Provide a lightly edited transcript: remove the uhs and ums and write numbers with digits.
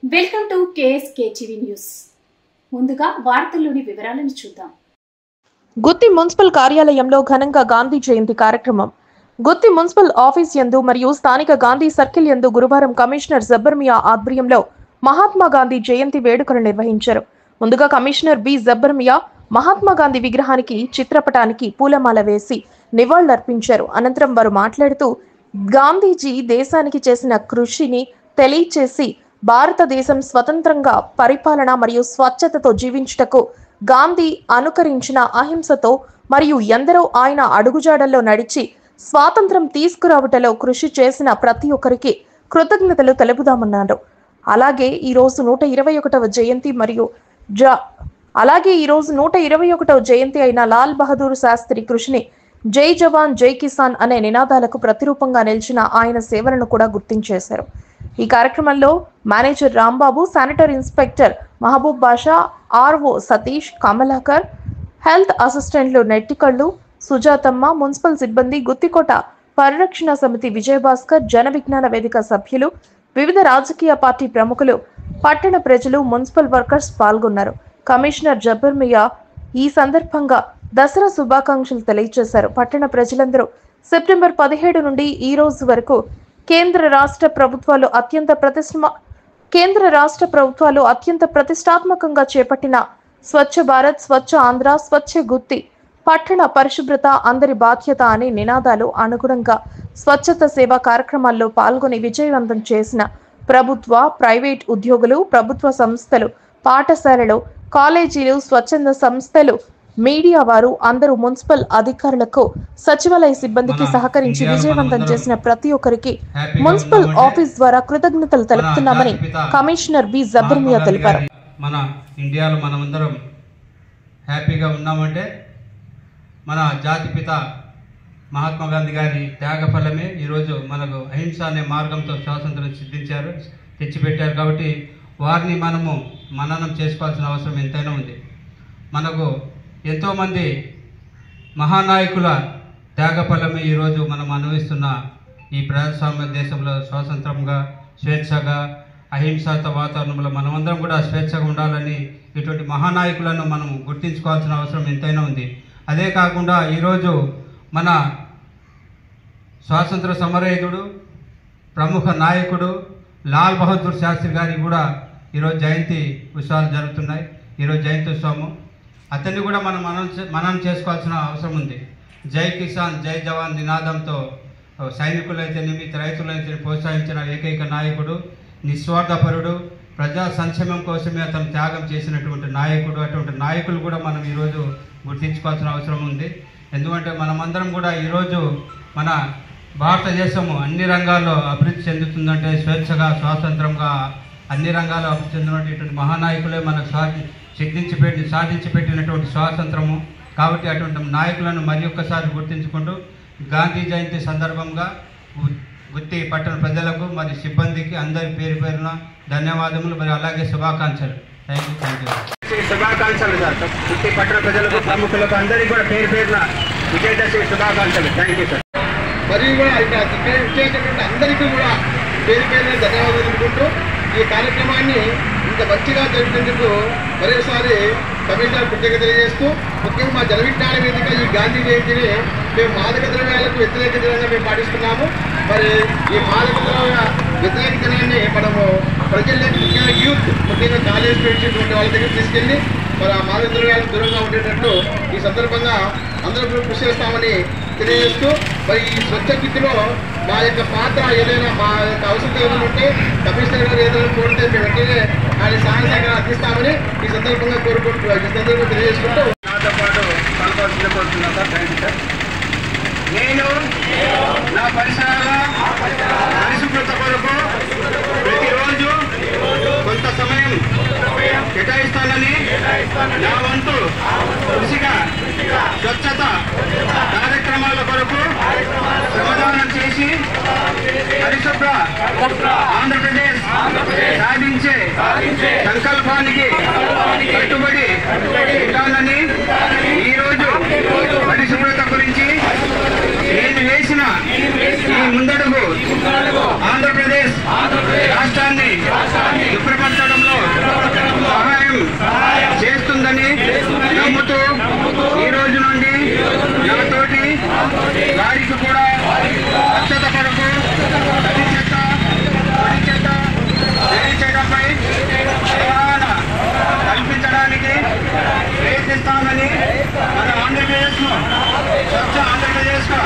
Welcome to KSK TV news. ముందుగా వార్తల్లోని వివరాలను చూద్దాం. గుత్తి మున్సిపల్ కార్యాలయంలో ఘనంగా గాంధీ జయంతి కార్యక్రమం. గుత్తి మున్సిపల్ ఆఫీస్ యందు మరియు స్థానిక గాంధీ సర్కిల్ యందు గురువారం కమిషనర్ జబ్బర్ మియా ఆధ్వర్యంలో మహాత్మా గాంధీ జయంతి వేడుకలు నిర్వహించారు. ముందుగా కమిషనర్ బి జబ్బర్ మియా మహాత్మా గాంధీ విగ్రహానికి చిత్రపటానికి పూలమాల వేసి నివాళులర్పించారు. అనంతరం వారు మాట్లాడుతూ గాంధీజీ దేశానికి చేసిన కృషిని తెలియచేసి భారతదేశం స్వతంత్రంగా పరిపాలన మరియు స్వచ్ఛతతో జీవించుటకు గాంధీ అనుకరించిన అహింసతో మరియు ఎందరో ఆయన అడుగుజాడల్లో నడిచి స్వాతంత్రం తీసుకురావటలో కృషి చేసిన ప్రతి ఒక్కరికి కృతజ్ఞతలు తెలుపుదామన్నారు. అలాగే ఈ రోజు 121వ జయంతి మరియు ఈ రోజు 121వ జయంతి అయిన లాల్ బహదూర్ శాస్త్రి కృషిని జై జవాన్ జై కిసాన్ అనే నినాదాలకు ప్రతిరూపంగా నిలిచిన ఆయన సేవలను కూడా గుర్తించేశారు. ఈ కార్యక్రమంలో manager Rambabu, sanitary inspector Mahaboob Basha, RO Satish, Kamalakar, health అసిస్టెంట్లు నెట్టికళ్ళు, సుజాతమ్మ, మున్సిపల్ సిబ్బంది, గుత్తికోట పరిరక్షణ సమితి విజయభాస్కర్, జన విజ్ఞాన వేదిక సభ్యులు, వివిధ రాజకీయ పార్టీ ప్రముఖులు, పట్టణ ప్రజలు, మున్సిపల్ వర్కర్స్ పాల్గొన్నారు. కమిషనర్ జబ్బర్ మియా ఈ సందర్భంగా దసరా శుభాకాంక్షలు తెలియజేశారు. పట్టణ ప్రజలందరూ సెప్టెంబర్ 17 నుండి ఈ రోజు వరకు కేంద్ర రాష్ట్ర ప్రభుత్వాలు అత్యంత ప్రతిష్టాత్మకంగా చేపట్టిన స్వచ్ఛ భారత్, స్వచ్ఛ ఆంధ్ర, స్వచ్ఛ గుత్తి, పట్టణ పరిశుభ్రత అందరి బాధ్యత అనే నినాదాలు అనుగుణంగా స్వచ్ఛత సేవా కార్యక్రమాల్లో పాల్గొని విజయవంతం చేసిన ప్రభుత్వ, ప్రైవేట్ ఉద్యోగులు, ప్రభుత్వ సంస్థలు, పాఠశాలలు, కాలేజీలు, స్వచ్ఛంద సంస్థలు, మీడియా వారు అందరూ మున్సిపల్ అధికారులకు, సచివాలయ సిబ్బందికి సహకరించి విజయవంతం చేసిన ప్రతి ఒక్కరికి మున్సిపల్ ఆఫీస్ ద్వారా కృతజ్ఞతలు తెలుపుతున్నామని కమిషనర్ బి జబ్బర్ మియా తెలిపారు. మన ఇండియాలో మనమందరం హ్యాపీగా ఉన్నామంటే మన జాతిపిత మహాత్మా గాంధీ గారి త్యాగ ఫలమే ఈరోజు మనకు అహింస అనే మార్గంతో స్వాతంత్రం తెచ్చిపెట్టారు. కాబట్టి వారిని మనము మననం చేసుకోవాల్సిన అవసరం ఎంతైనా ఉంది. మనకు ఎంతోమంది మహానాయకుల త్యాగ ఫలమే ఈరోజు మనం అనుభవిస్తున్న ఈ ప్రజాస్వామ్య దేశంలో స్వాతంత్రంగా, స్వేచ్ఛగా, అహింసత వాతావరణంలో మనమందరం కూడా స్వేచ్ఛగా ఉండాలని ఇటువంటి మహానాయకులను మనం గుర్తించుకోవాల్సిన అవసరం ఎంతైనా ఉంది. అదే కాకుండా ఈరోజు మన స్వాతంత్ర సమరయోధుడు, ప్రముఖ నాయకుడు లాల్ బహదూర్ శాస్త్రి గారికి కూడా ఈరోజు జయంతి ఉత్సవాలు జరుగుతున్నాయి. ఈరోజు జయంతి ఉత్సవము అతన్ని కూడా మనం చేసుకోవాల్సిన అవసరం ఉంది. జై కిసాన్ జై జవాన్ నినాదంతో సైనికులైతేనేమి, రైతులైతే ప్రోత్సహించిన ఏకైక నాయకుడు, నిస్వార్థపరుడు, ప్రజా సంక్షేమం కోసమే అతను త్యాగం చేసినటువంటి నాయకుడు. అటువంటి నాయకులు కూడా మనం ఈరోజు గుర్తించుకోవాల్సిన అవసరం ఉంది. ఎందుకంటే మనమందరం కూడా ఈరోజు మన భారతదేశము అన్ని రంగాల్లో అభివృద్ధి చెందుతుందంటే స్వేచ్ఛగా, స్వాతంత్రంగా అన్ని రంగాల్లో అభివృద్ధి చెందినటువంటి మహానాయకులే మనకు సాధించి పెట్టినటువంటి స్వాతంత్రము. కాబట్టి అటువంటి నాయకులను మరి ఒక్కసారి గుర్తించుకుంటూ గాంధీ జయంతి సందర్భంగా గుత్తి పట్టణ ప్రజలకు మరి సిబ్బందికి అందరి పేరు పేరున ధన్యవాదములు, మరి అలాగే శుభాకాంక్షలు. Thank you. శుభాకాంక్షలు సార్. గుత్తి పట్టణ ప్రజలకు, ప్రముఖులకు అందరికీ కూడా పేరు పేరున విజయదశమి శుభాకాంక్షలు. Thank you sir. మరియు కూడా ఇక్కడ అందరికీ కూడా పేరు పేరున ధన్యవాదాలు తెలుపుకుంటూ ఈ కార్యక్రమాన్ని ఇంత మంచిగా జరిపినందుకు మరోసారి కమిషనర్ కృతజ్ఞత తెలియజేస్తూ, ముఖ్యంగా మా జన విజ్ఞాన వేదిక ఈ గాంధీ జయంతిని మేము మాదక ద్రవ్యాలకు వ్యతిరేక దినంగా మేము పాటిస్తున్నాము. మరి ఈ మాదక ద్రవ్య వ్యతిరేక దినాన్ని మనము ప్రజల్లోకి, ముఖ్యంగా యూత్, ముఖ్యంగా కాలేజ్ స్టూడెంట్స్ వాళ్ళ దగ్గర తీసుకెళ్ళి మరి ఆ మాదక ద్రవ్యాలకు దూరంగా ఉండేటట్లు ఈ సందర్భంగా అందరూ కృషి చేస్తామని తెలియజేస్తూ, మరి ఈ స్వచ్ఛ గుత్తిలో మా యొక్క పాత్ర ఏదైనా, మా యొక్క అవసరం ఏదైనా ఉంటే కమిషనర్ గారు ఏదైనా కోరితే మేము వెంటనే ఆయన సహాయ సహకారం అందిస్తామని ఈ సందర్భంగా తెలియజేసుకుంటూ నాతో పాటు పాల్గొన కోరుతున్నాను సార్. Thank you sir. నేను నా పరిసరాల పరిశుభ్రత కొరకు ప్రతిరోజు కొంత సమయం కేటాయిస్తానని నా వంతు కృషిగా స్వచ్ఛత కార్యక్రమాల కొరకు శ్రమదానం చేసి పరిశుభ్ర ఆంధ్రప్రదేశ్ సాధించే సంకల్పానికి కట్టుబడి ఉండాలని ఈరోజు పరిశుభ్రత గురించి నేను వేసిన ఈ ముందడుగు ఆంధ్రప్రదేశ్ రాష్ట్రాన్ని సుప్రపంచ పాకిస్తాన్ అని మన ఆంధ్రప్రదేశ్ లో స్వచ్ఛ ఆంధ్రప్రదేశ్ గా